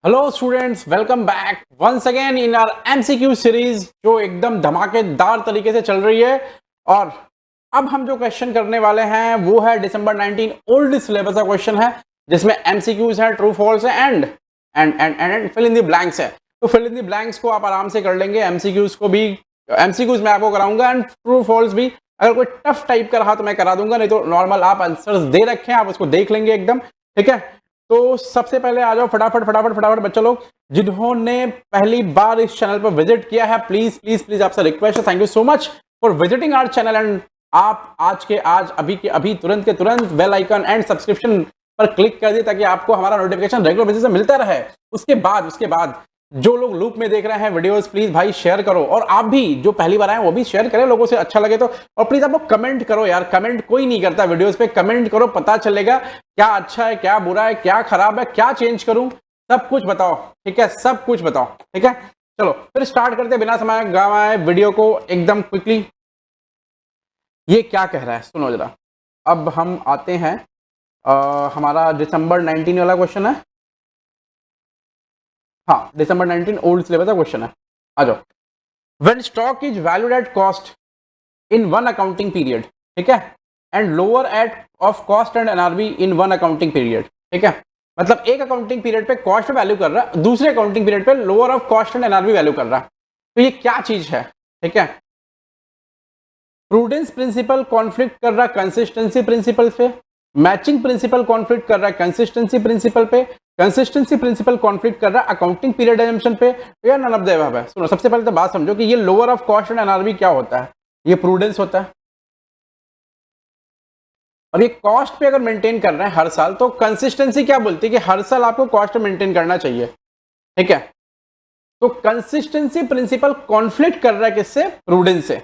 Hello students, welcome back once again in our MCQ series जो एकदम धमाकेदार तरीके से चल रही है। और अब हम जो क्वेश्चन करने वाले हैं वो है दिसंबर 19 ओल्ड सिलेबस का क्वेश्चन है, जिसमें एमसीक्यूज है, ट्रू फॉल्स है and fill in the blanks है। तो फिल इन द ब्लैंक्स को आप आराम से कर लेंगे, एमसीक्यूज को भी एमसीक्यूज मैं आपको कराऊंगा एंड ट्रू फॉल्स भी। अगर कोई टफ टाइप का रहा तो मैं करा दूंगा, नहीं तो नॉर्मल आप आंसर्स दे रखे हैं, आप उसको देख लेंगे एकदम, ठीक है। तो सबसे पहले आ जाओ फटाफट फटाफट फटाफट बच्चे लोग जिन्होंने पहली बार इस चैनल पर विजिट किया है, प्लीज प्लीज प्लीज आपसे रिक्वेस्ट है, thank you so much for visiting our channel. And आप आज के आज अभी के अभी तुरंत के तुरंत बेल आइकन एंड सब्सक्रिप्शन पर क्लिक कर दिए ताकि आपको हमारा नोटिफिकेशन रेगुलर बेसिस पे मिलता रहे। उसके बाद जो लोग लूप में देख रहे हैं वीडियोस, प्लीज भाई शेयर करो, और आप भी जो पहली बार आए वो भी शेयर करें, लोगों से अच्छा लगे तो। और प्लीज आप लोग कमेंट करो यार, कमेंट कोई नहीं करता वीडियोस पे, कमेंट करो, पता चलेगा क्या अच्छा है, क्या बुरा है, क्या खराब है, क्या चेंज करूं, सब कुछ बताओ, ठीक है, सब कुछ बताओ, ठीक है। चलो फिर स्टार्ट करते बिना समय गवाए वीडियो को एकदम क्विकली। ये क्या कह रहा है सुनो जरा। अब हम आते हैं हमारा दिसंबर 19 वाला क्वेश्चन है। हाँ, दिसंबर 19 ओल्ड सिलेबस का क्वेश्चन है, आ जाओ। When stock is valued at cost in one accounting period, ठीक है, and lower eight of cost and NRB in one accounting period, ठीक है। मतलब एक अकाउंटिंग पीरियड पे कॉस्ट पे वैल्यू कर रहा है, दूसरे अकाउंटिंग पीरियड पे lower of cost and NRB value कर रहा है। तो ये क्या चीज है, ठीक है। प्रूडेंस प्रिंसिपल कॉन्फ्लिक्ट कर रहा है कंसिस्टेंसी प्रिंसिपल पे, मैचिंग प्रिंसिपल कॉन्फ्लिक्ट कर रहा है कंसिस्टेंसी प्रिंसिपल पे, कंसिस्टेंसी प्रिंसिपल कॉन्फ्लिक्ट कर रहा है अकाउंटिंग पीरियड एजम्पशन पे, या नन ऑफ द अबव है। सुनो, सबसे पहले तो बात समझो कि ये lower of cost and NRB क्या होता है। ये प्रूडेंस होता है, और ये कॉस्ट पे अगर मेंटेन कर रहे हैं हर साल, तो कंसिस्टेंसी क्या बोलती है कि हर साल आपको कॉस्ट मेंटेन करना चाहिए, ठीक है। तो कंसिस्टेंसी प्रिंसिपल कॉन्फ्लिक्ट कर रहा है किससे? प्रूडेंस से।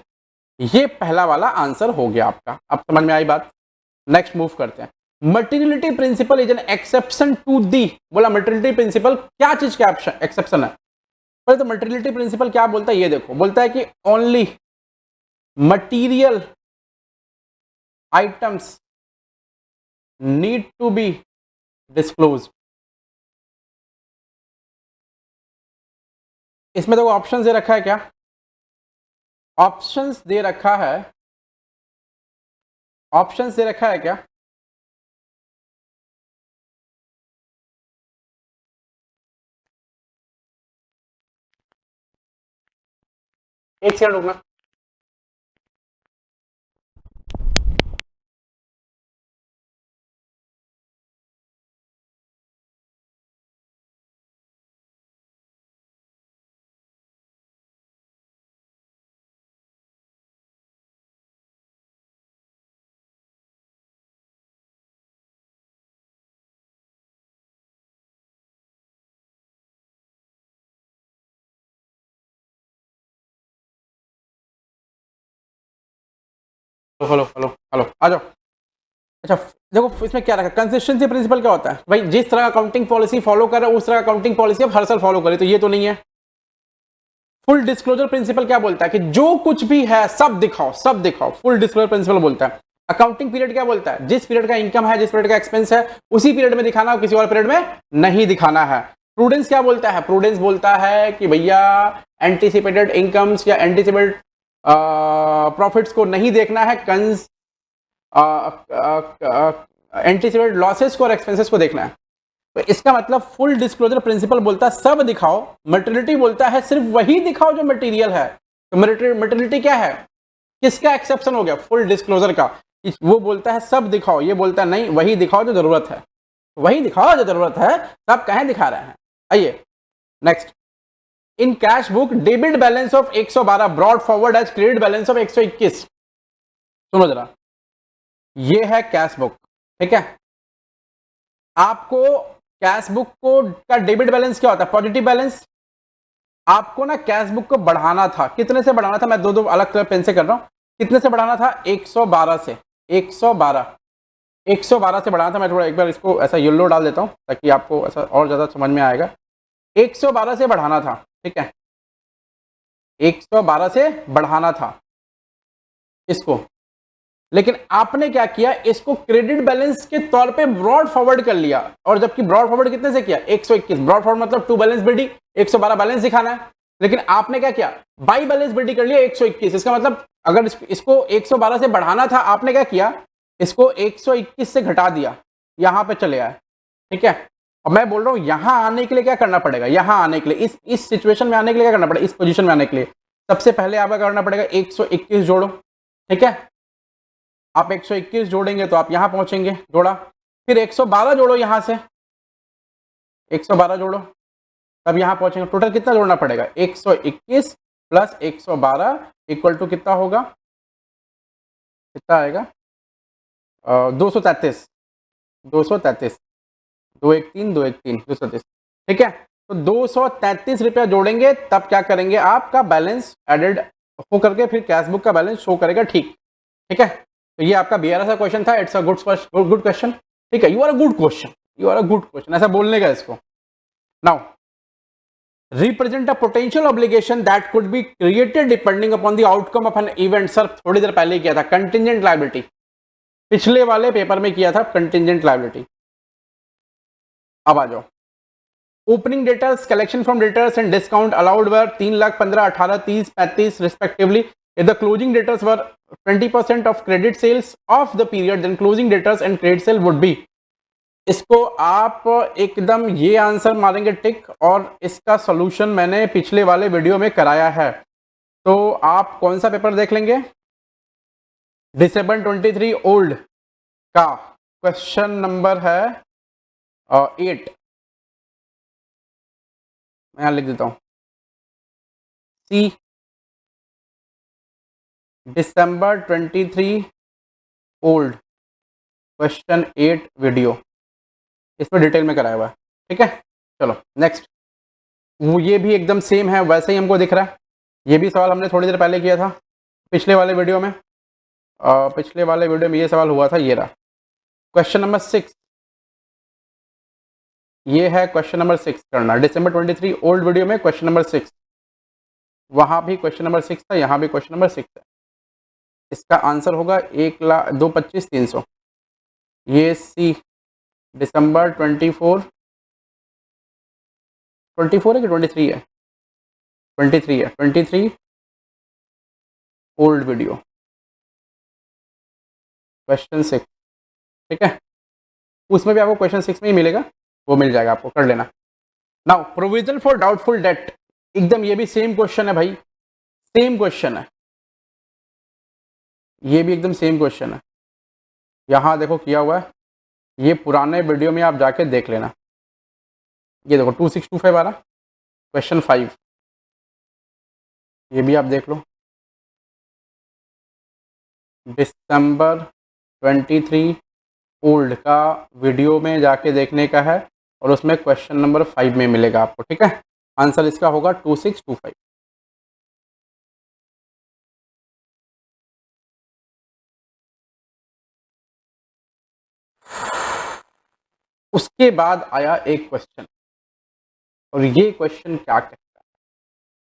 ये पहला वाला आंसर हो गया आपका, अब समझ में आई बात। नेक्स्ट मूव करते हैं। Materiality principle is an exception to the. बोला मटेरियलिटी प्रिंसिपल क्या चीज का एक्सेप्शन है? पहले तो मटेरियलिटी प्रिंसिपल क्या बोलता है ये देखो, बोलता है कि only material items need to be disclose. इसमें देखो ऑप्शंस दे रखा है, क्या ऑप्शंस दे रखा है? ऑप्शंस दे रखा है क्या? एक सेकंड रुकना। हेलो हेलो हेलो, आ जाओ। अच्छा देखो इसमें क्या रखा, कंसिस्टेंसी प्रिंसिपल क्या होता है भाई? जिस तरह अकाउंटिंग पॉलिसी फॉलो कर रहे हो उस तरह अकाउंटिंग पॉलिसी अब हर साल फॉलो करें, तो ये तो नहीं है। फुल डिस्क्लोजर प्रिंसिपल क्या बोलता है कि जो कुछ भी है सब दिखाओ, सब दिखाओ। फुल डिस्क्लोजर प्रिंसिपल बोलता है। अकाउंटिंग पीरियड क्या बोलता है? जिस पीरियड का इनकम है, जिस पीरियड का एक्सपेंस है, उसी पीरियड में दिखाना और किसी और पीरियड में नहीं दिखाना है। प्रूडेंस क्या बोलता है? प्रूडेंस बोलता है कि भैया एंटीसिपेटेड इनकम्स या एंटीसिपेटेड प्रॉफिट्स को नहीं देखना है, एंटीसिपेटेड लॉसेस को और एक्सपेंसेस को देखना है। तो इसका मतलब फुल डिस्क्लोजर प्रिंसिपल बोलता है सब दिखाओ, मटेरियलिटी बोलता है सिर्फ वही दिखाओ जो मटेरियल है। तो मटेरियलिटी क्या है? किसका एक्सेप्शन हो गया? फुल डिस्क्लोजर का। वो बोलता है सब दिखाओ, ये बोलता है नहीं वही दिखाओ जो जरूरत है, वही दिखाओ जो जरूरत है। सब कहें दिखा रहे हैं। आइए next. In cash book debit balance of 112 brought forward as credit balance of 121। सुनो जरा, ये है कैश बुक, ठीक है। आपको कैश बुक को का डेबिट बैलेंस क्या होता है? Positive balance. आपको ना कैश बुक को बढ़ाना था, कितने से बढ़ाना था? मैं दो दो अलग तरह पेन से कर रहा हूं। कितने से बढ़ाना था? 112 से। 112 112 से बढ़ाना था। मैं थोड़ा एक बार इसको ऐसा येलो डाल देता हूं ताकि आपको ऐसा और ज्यादा समझ में आएगा। 112 से बढ़ाना था, ठीक है। 112 से बढ़ाना था इसको। लेकिन आपने क्या किया, इसको क्रेडिट बैलेंस के तौर पे ब्रॉड फॉरवर्ड कर लिया, और जबकि ब्रॉड फॉरवर्ड कितने से किया, 121। ब्रॉड फॉरवर्ड मतलब टू बैलेंस बिडी, 112 बैलेंस दिखाना है, लेकिन आपने क्या किया, बाई बैलेंस बिडी कर लिया 121। इसका मतलब अगर इसको 112 से बढ़ाना था, आपने क्या किया, इसको 121 से घटा दिया, यहां पे चले आए। ठीक है, अब मैं बोल रहा हूं यहां आने के लिए क्या करना पड़ेगा, यहां आने के लिए, इस सिचुएशन में आने के लिए क्या करना पड़ेगा, इस पोजीशन में आने के लिए सबसे पहले आपका करना पड़ेगा 121 जोड़ो। ठीक है, आप 121 जोड़ेंगे तो आप यहां पहुंचेंगे, जोड़ा, फिर 112 जोड़ो, यहां से 112 जोड़ो, तब यहां पहुंचेंगे। टोटल कितना जोड़ना पड़ेगा, 121 प्लस 112 इक्वल टू कितना होगा, कितना आएगा, 233, 233, 213, 213, 233। ठीक है, तो 233 रुपया जोड़ेंगे, तब क्या करेंगे, आपका बैलेंस एडेड हो करके फिर कैशबुक का बैलेंस शो करेगा। ठीक, ठीक है, तो ये आपका 12 का क्वेश्चन था। It's a good question. ठीक है, you are a good question, you are a good question, ऐसा बोलने का इसको। Now represent a potential obligation that could be created depending upon the outcome of an event. Sir थोड़ी देर पहले किया था कंटिजेंट लायबिलिटी, पिछले वाले पेपर में किया था कंटिजेंट लायबिलिटी। अब आ जाओ, opening debtors, collection from debtors and discount allowed were 3 lakh, 15, 18, 30, 35 respectively. If the closing debtors were 20% of credit sales of the period, then closing debtors and credit sale would be। इसको आप एकदम ये answer मारेंगे टिक, और इसका solution मैंने पिछले वाले वीडियो में कराया है। तो आप कौन सा पेपर देख लेंगे, दिसंबर 23 ओल्ड का क्वेश्चन नंबर है 8, मैं यहां लिख देता हूं, सी दिसंबर 23 ओल्ड क्वेश्चन 8 वीडियो, इसमें डिटेल में कराया हुआ है। ठीक है, चलो नेक्स्ट। वो ये भी एकदम सेम है, वैसे ही हमको दिख रहा है। ये भी सवाल हमने थोड़ी देर पहले किया था पिछले वाले वीडियो में। पिछले वाले वीडियो में ये सवाल हुआ था, ये रहा क्वेश्चन नंबर 6। ये है क्वेश्चन नंबर 6 करना, दिसंबर 23 ओल्ड वीडियो में क्वेश्चन नंबर 6, वहां भी क्वेश्चन नंबर 6 था, यहाँ भी क्वेश्चन नंबर 6 है। इसका आंसर होगा 1,00,000, 225, 300। ये सी दिसंबर 24 है कि 23 है, 23 है, 23 ओल्ड वीडियो क्वेश्चन 6। ठीक है, उसमें भी आपको क्वेश्चन 6 में ही मिलेगा, वो मिल जाएगा आपको, कर लेना। Now provision for doubtful debt, एकदम ये भी सेम क्वेश्चन है भाई, सेम क्वेश्चन है, ये भी एकदम सेम क्वेश्चन है। यहां देखो किया हुआ है, ये पुराने वीडियो में आप जाके देख लेना। ये देखो 2625 आ रहा क्वेश्चन 5, ये भी आप देख लो, दिसंबर 23 ओल्ड का वीडियो में जाके देखने का है, और उसमें क्वेश्चन नंबर 5 में मिलेगा आपको। ठीक है, आंसर इसका होगा 2625। उसके बाद आया एक क्वेश्चन, और ये क्वेश्चन क्या कहता है,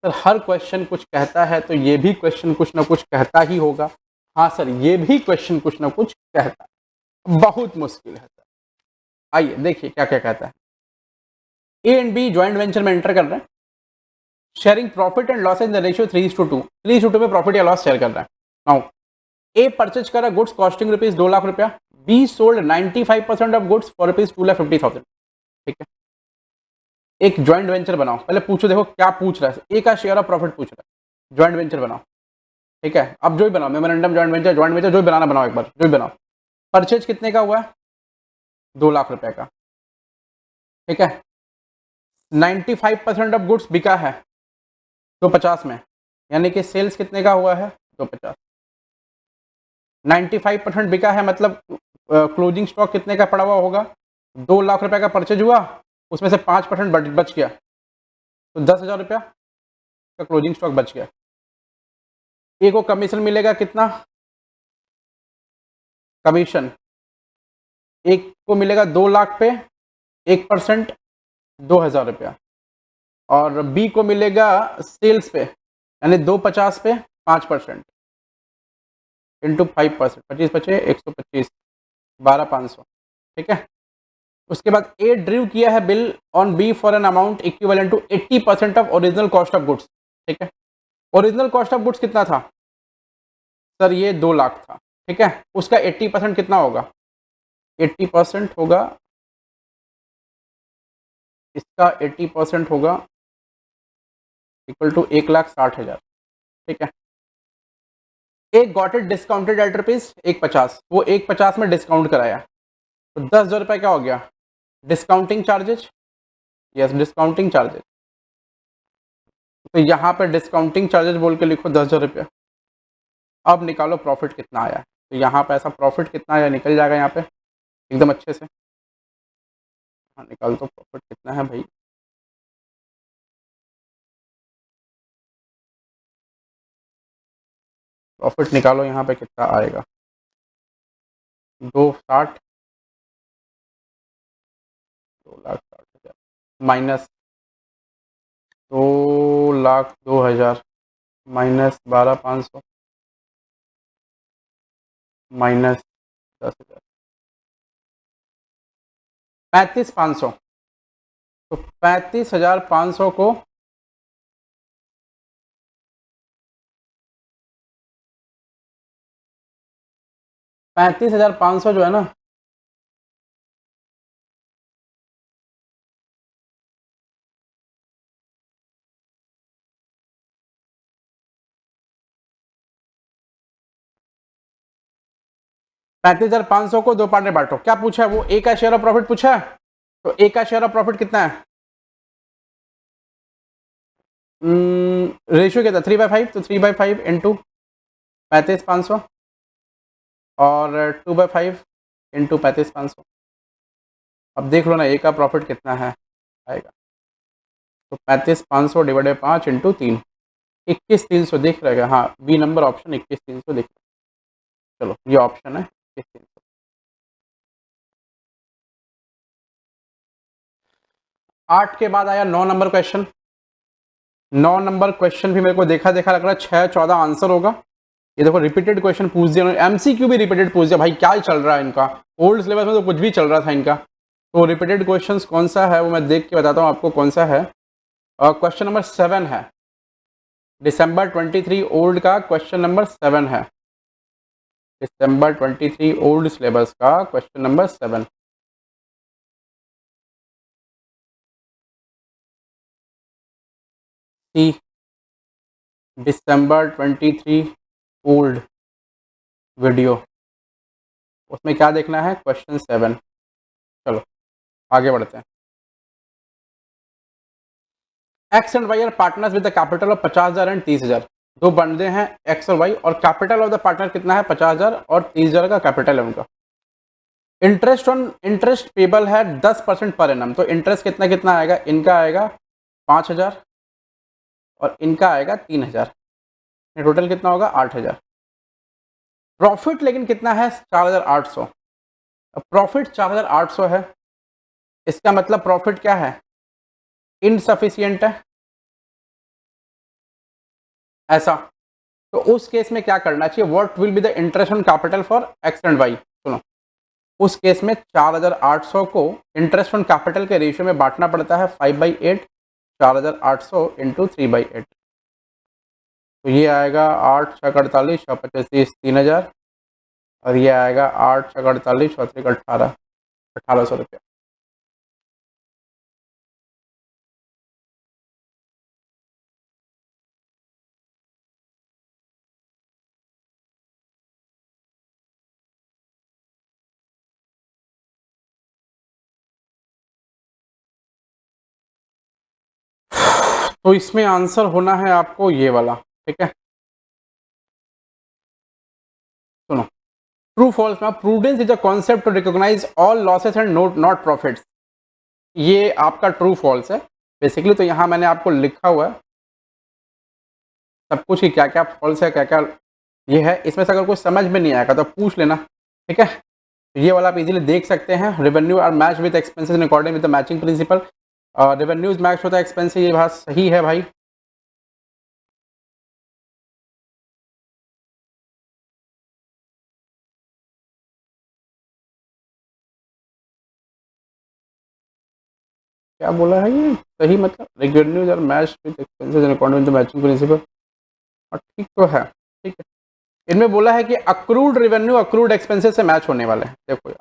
सर हर क्वेश्चन कुछ कहता है, तो ये भी क्वेश्चन कुछ ना कुछ कहता ही होगा। हाँ सर, ये भी क्वेश्चन कुछ ना कुछ कहता है, बहुत मुश्किल है सर। आइए देखिए क्या क्या कहता है। A and be joint venture में एंटर कर रहे हैं, sharing profit and loss in the ratio 3:2, 3:2 में प्रॉफिट या लॉस शेयर कर रहा है। नाउ ए परचेज करा गुड्स कॉस्टिंग रुपीज 2 लाख रुपया, be sold 95% of goods for rupees 2,50,000। ठीक है, एक ज्वाइंट वेंचर बनाओ, पहले पूछो, देखो क्या पूछ रहा है, ए का शेयर ऑफ प्रॉफिट पूछ रहा है, ज्वाइंट वेंचर बनाओ। ठीक है, अब जो ही बनाओ, मेमोरेंडम ज्वाइंट वेंचर जो ही बनाना बनाओ, एक बार जो ही बनाओ। परचेज कितने का हुआ है, 2 लाख रुपए का। ठीक है, 95% ऑफ गुड्स बिका है 250 में, यानी कि सेल्स कितने का हुआ है, 250। 95% बिका है, मतलब क्लोजिंग स्टॉक कितने का पड़ा हुआ होगा, 2 लाख रुपए का परचेज हुआ, उसमें से 5% बच गया, तो 10,000 रुपया का क्लोजिंग स्टॉक बच गया। ए को कमीशन मिलेगा कितना, कमीशन एक को मिलेगा 2 लाख पे 1%, 2,000 रुपया, और बी को मिलेगा सेल्स पे, यानी 250 पे 5%, इंटू 5%, 25 बचे 125, 12,500, ठीक है। उसके बाद ए ड्रीव किया है bill on B for an amount equivalent to 80% of original cost of goods, ठीक है। ओरिजिनल कॉस्ट ऑफ गुड्स कितना था सर? ये 2 लाख था, ठीक है। उसका 80% कितना होगा? 80% होगा, इसका 80% होगा इक्वल टू 1,60,000, ठीक है। एक got it discounted eight rupees 150, वो 150 में डिस्काउंट कराया, तो 10,000 रुपये क्या हो गया? Discounting charges, yes discounting charges. तो यहाँ पे डिस्काउंटिंग चार्जेस बोल के लिखो 10,000 रुपये। अब निकालो प्रॉफिट कितना आया है। तो यहाँ पे ऐसा प्रॉफिट कितना आया निकल जाएगा यहाँ पे एकदम अच्छे से। हाँ निकाल दो प्रॉफिट कितना है भाई। प्रॉफिट निकालो यहाँ पे कितना आएगा, 2,60, 2,60,000 माइनस 2,02,000 माइनस 12,500 माइनस 10,000, 35,500। तो 35,500 को 35,500 जो है ना, पैंतीस हजार पाँच सौ को 2 पार्ट में बांटो। क्या पूछा है वो? ए का शेयर ऑफ प्रॉफिट पूछा है। तो ए का शेयर ऑफ प्रॉफिट कितना है? रेशियो क्या था? 3/5। तो 3/5 इंटू 35,500 और 2/5 इंटू 35,500। अब देख लो ना ए का प्रॉफिट कितना है आएगा। तो 35,500 डिवाइडेड 5 इंटू 3, 21,300 दिख रहेगा। हाँ बी नंबर ऑप्शन 21,300 दिख रहा है। चलो ये ऑप्शन है 21,300। 8 के बाद आया 9 नंबर क्वेश्चन। 9 नंबर क्वेश्चन भी मेरे को देखा देखा लग रहा है 6-14 आंसर होगा। ये देखो रिपीटेड क्वेश्चन पूछ दिया, एमसीक्यू भी रिपीटेड पूछ दिया। भाई क्या चल रहा है इनका, ओल्ड सिलेबस में तो कुछ भी चल रहा था इनका। तो रिपीटेड क्वेश्चंस कौन सा है वो मैं देख के बताता हूँ आपको कौन सा है। क्वेश्चन नंबर 7 है, दिसंबर 23 ओल्ड का क्वेश्चन नंबर 7 है। दिसंबर 23 ओल्ड सिलेबस का क्वेश्चन नंबर 7। सी दिसंबर 23 ओल्ड वीडियो, उसमें क्या देखना है? क्वेश्चन 7। चलो आगे बढ़ते हैं। X and Y are partners with the capital of 50,000 and 30,000। दो बंदे हैं एक्स और वाई, और कैपिटल ऑफ द पार्टनर कितना है? 50,000 और 30,000 का कैपिटल है उनका। इंटरेस्ट पेबल है 10% पर एनम। तो इंटरेस्ट कितना कितना आएगा? इनका आएगा 5,000 और इनका आएगा 3,000, टोटल कितना होगा? 8,000। प्रॉफिट लेकिन कितना है? 4,800। अब प्रॉफिट 4,800 है, इसका मतलब प्रॉफिट क्या है? इनसफिशियंट है ऐसा। तो उस केस में क्या करना चाहिए? What will be the interest on capital for X and Y? सुनो, उस केस में 4,800 को इंटरेस्ट ऑन कैपिटल के रेशियो में बांटना पड़ता है 5/8, 4,800 इंटू 3/8। तो ये आएगा 8 छक 48, 6 3,000, और ये आएगा 8 छक 48, 18, 1,800 रुपया। तो इसमें आंसर होना है आपको ये वाला, ठीक है। सुनो, ट्रू फॉल्स में prudence is a concept to recognise all losses and not profits. ये आपका ट्रू फॉल्स है बेसिकली। तो यहाँ मैंने आपको लिखा हुआ है सब कुछ कि क्या क्या फॉल्स है क्या क्या ये है। इसमें से अगर कुछ समझ में नहीं आएगा तो पूछ लेना, ठीक है। ये वाला आप इजीली देख सकते हैं। Revenue are match with expenses in according with the matching principle. Revenues match होता है एक्सपेंसेस, ये बात सही है भाई। क्या बोला है ये सही, मतलब revenues are match with expenses in according with the matching principle. और ठीक तो है, ठीक है। इनमें बोला है कि अक्रूड रेवेन्यू अक्रूड एक्सपेंसेस से मैच होने वाले हैं। देखो यार,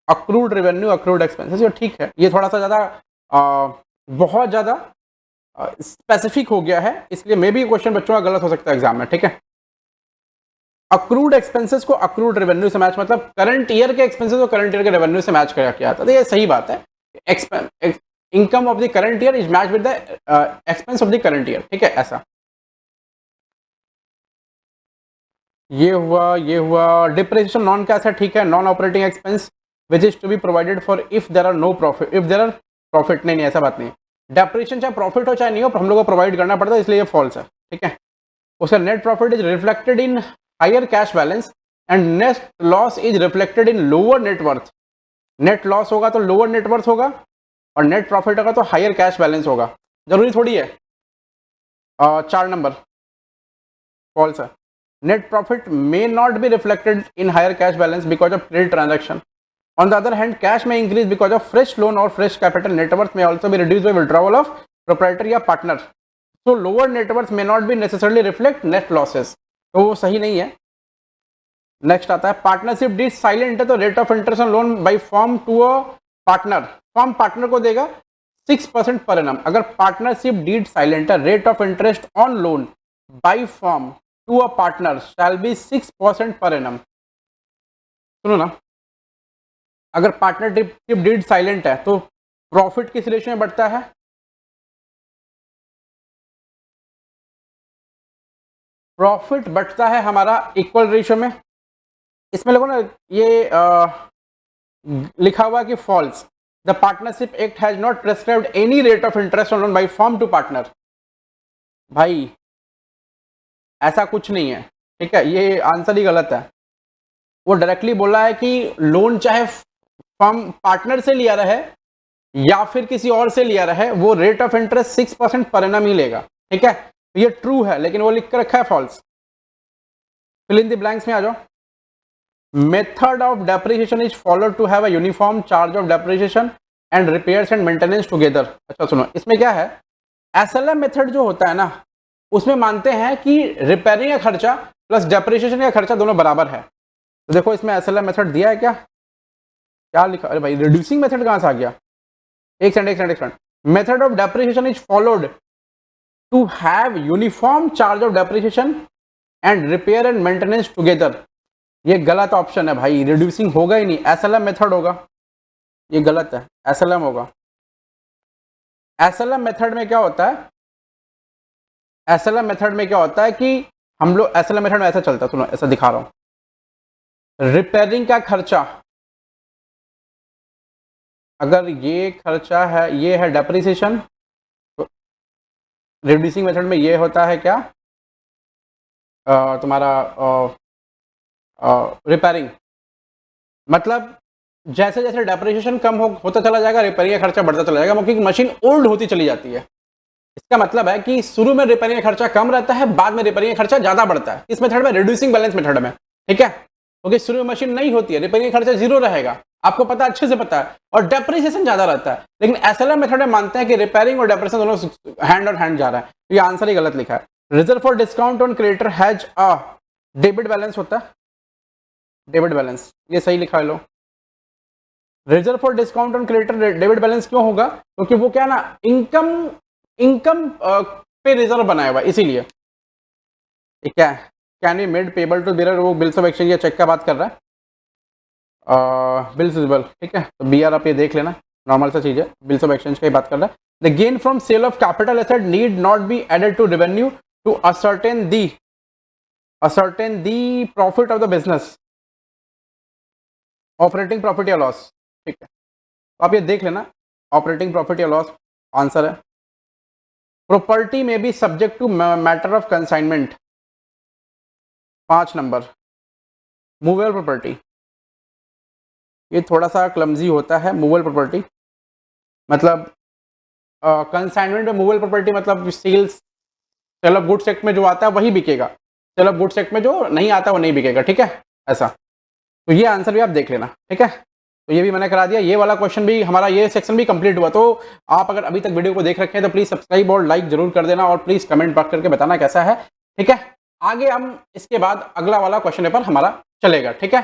अक्रूड रेवेन्यू अक्रूड एक्सपेंसेस, ये ठीक है। ये थोड़ा सा ज़्यादा बहुत ज़्यादा स्पेसिफिक हो गया है, इसलिए मे भी क्वेश्चन बच्चों का गलत हो सकता है एग्जाम में, ठीक है। अक्रूड एक्सपेंसेस को अक्रूड रेवेन्यू से मैच, मतलब करंट ईयर के एक्सपेंसेस को करंट ईयर के रेवेन्यू से मैच किया जाता है। तो ये सही बात है। Income of the current year is match with the expense of the current year, ठीक है, ऐसा। ये हुआ डिप्रेशिएशन नॉन कैश है, ठीक है, non operating expense which is to be provided for if there are no profit, if there are profit, नहीं ऐसा बात नहीं। डेप्रिसिएशन चाहे प्रॉफिट हो चाहे नहीं हो, हम लोग को प्रोवाइड करना पड़ता है, इसलिए ये फॉल्स है, ठीक है। उसका net profit is reflected in higher cash balance and net loss is reflected in lower net worth. Net loss होगा तो लोअर नेटवर्थ होगा, और नेट प्रॉफिट होगा तो हायर कैश बैलेंस होगा। जरूरी थोड़ी है। 4 नंबर फॉल्स है। Net profit may not be reflected in higher cash balance because of credit transaction. On the other hand, cash may increase because of fresh loan or fresh capital. Net worth may also be reduced by withdrawal of proprietary या partner. So lower net worth may not be necessarily reflect net losses. तो वो सही नहीं है। Next आता है partnership deed silent है तो rate of interest on loan by firm to a partner, firm partner को देगा 6% पर एनम। अगर पार्टनरशिप डीड साइलेंट है, rate of interest on loan by firm to a partner shall be 6% per annum. सुनो ना, अगर partnership deed silent है तो profit किस रेशियो में बढ़ता है? प्रॉफिट बढ़ता है हमारा इक्वल रेशियो में। इसमें लोगों ने ये लिखा हुआ कि false, the partnership act has not prescribed any rate of interest on loan by firm to partner. भाई ऐसा कुछ नहीं है, ठीक है, ये आंसर ही गलत है। वो डायरेक्टली बोला है कि लोन चाहे फर्म पार्टनर से लिया रहे या फिर किसी और से लिया रहे, वो rate of interest 6% per annum ही लेगा, ठीक है। तो ये ट्रू है, लेकिन वो लिख कर रखा है false. Fill in the blanks में आ जाओ। Method of depreciation is followed to have a uniform charge of depreciation and repairs and maintenance together. अच्छा सुनो, इसमें क्या है, एसएलएम मेथड जो होता है ना, उसमें मानते हैं कि रिपेयरिंग का खर्चा प्लस डेप्रिसिएशन का खर्चा दोनों बराबर है। तो देखो इसमें एसएलएम मेथड दिया है क्या, क्या लिखा, अरे भाई रिड्यूसिंग मेथड कहां से आ गया? एक second. Method of depreciation is followed to have uniform charge of depreciation and repair and maintenance together. ये गलत ऑप्शन है भाई, रिड्यूसिंग होगा ही नहीं, एसएलएम मेथड होगा, ये गलत है, एसएलएम होगा। एसएलएम मेथड में क्या होता है, एसएलएम मेथड में क्या होता है कि हम लोग एसएलएम मेथड में ऐसा चलता है, सुनो ऐसा दिखा रहा हूं। रिपेयरिंग का खर्चा, अगर ये खर्चा है, ये है डेप्रिसिएशन, तो रिड्यूसिंग मेथड में ये होता है क्या, तुम्हारा रिपेयरिंग। मतलब जैसे जैसे डेप्रिसिएशन कम होता चला जाएगा, रिपेयरिंग का खर्चा बढ़ता चला जाएगा, क्योंकि मशीन ओल्ड होती चली जाती है। इसका मतलब है कि शुरू में रिपेयरिंग का खर्चा कम रहता है, बाद में रिपेयरिंग का खर्चा ज्यादा बढ़ता है। इस मेथड में, रिड्यूसिंग बैलेंस मेथड में, ठीक है, क्योंकि शुरू में मशीन नहीं होती है, रिपेयरिंग का खर्चा जीरो रहेगा, आपको पता अच्छे से पता है, और डेप्रिसिएशन ज्यादा रहता है। लेकिन एसएलएम मेथड में मानते हैं कि रिपेयरिंग और डेप्रिसिएशन दोनों हैंड और हैंड जा रहा है। तो ये आंसर ही गलत लिखा है। Reserve for discount on creditor has a debit balance होता है, डेबिट बैलेंस, ये सही लिखा है लो। Reserve for discount on creditor debit balance क्यों होगा? क्योंकि वो क्या ना, इनकम पे रिजर्व बनाया हुआ, इसीलिए। ठीक है, can be made payable to bearer, वो बिल्स ऑफ एक्सचेंज या चेक का बात कर रहा है, बिल्स विजिबल, ठीक है। तो बीआर आप ये देख लेना, नॉर्मल सा चीज है, बिल्स ऑफ एक्सचेंज की बात कर रहा है। The gain from sale of capital asset need not be added to revenue to ascertain the profit of the business, operating profit या लॉस, ठीक है। तो आप ये देख लेना, ऑपरेटिंग प्रॉफिट या लॉस आंसर है। प्रॉपर्टी में be subject to matter of consignment, 5 number. Movable property, ये थोड़ा सा क्लमजी होता है। मूवेबल प्रॉपर्टी मतलब कंसाइनमेंट में मूवेबल प्रॉपर्टी मतलब सेल ऑफ गुड्स एक्ट में जो आता है वही बिकेगा, सेल ऑफ गुड्स एक्ट में जो नहीं आता वो नहीं बिकेगा, ठीक है, ऐसा। तो ये आंसर भी आप देख लेना, ठीक है। तो ये भी मैंने करा दिया। ये वाला क्वेश्चन भी हमारा, ये सेक्शन भी कंप्लीट हुआ। तो आप अगर अभी तक वीडियो को देख रखे हैं तो प्लीज सब्सक्राइब और लाइक जरूर कर देना और प्लीज कमेंट बॉक्स करके बताना कैसा है। ठीक है, आगे हम इसके बाद अगला वाला क्वेश्चन पेपर हमारा चलेगा। ठीक है।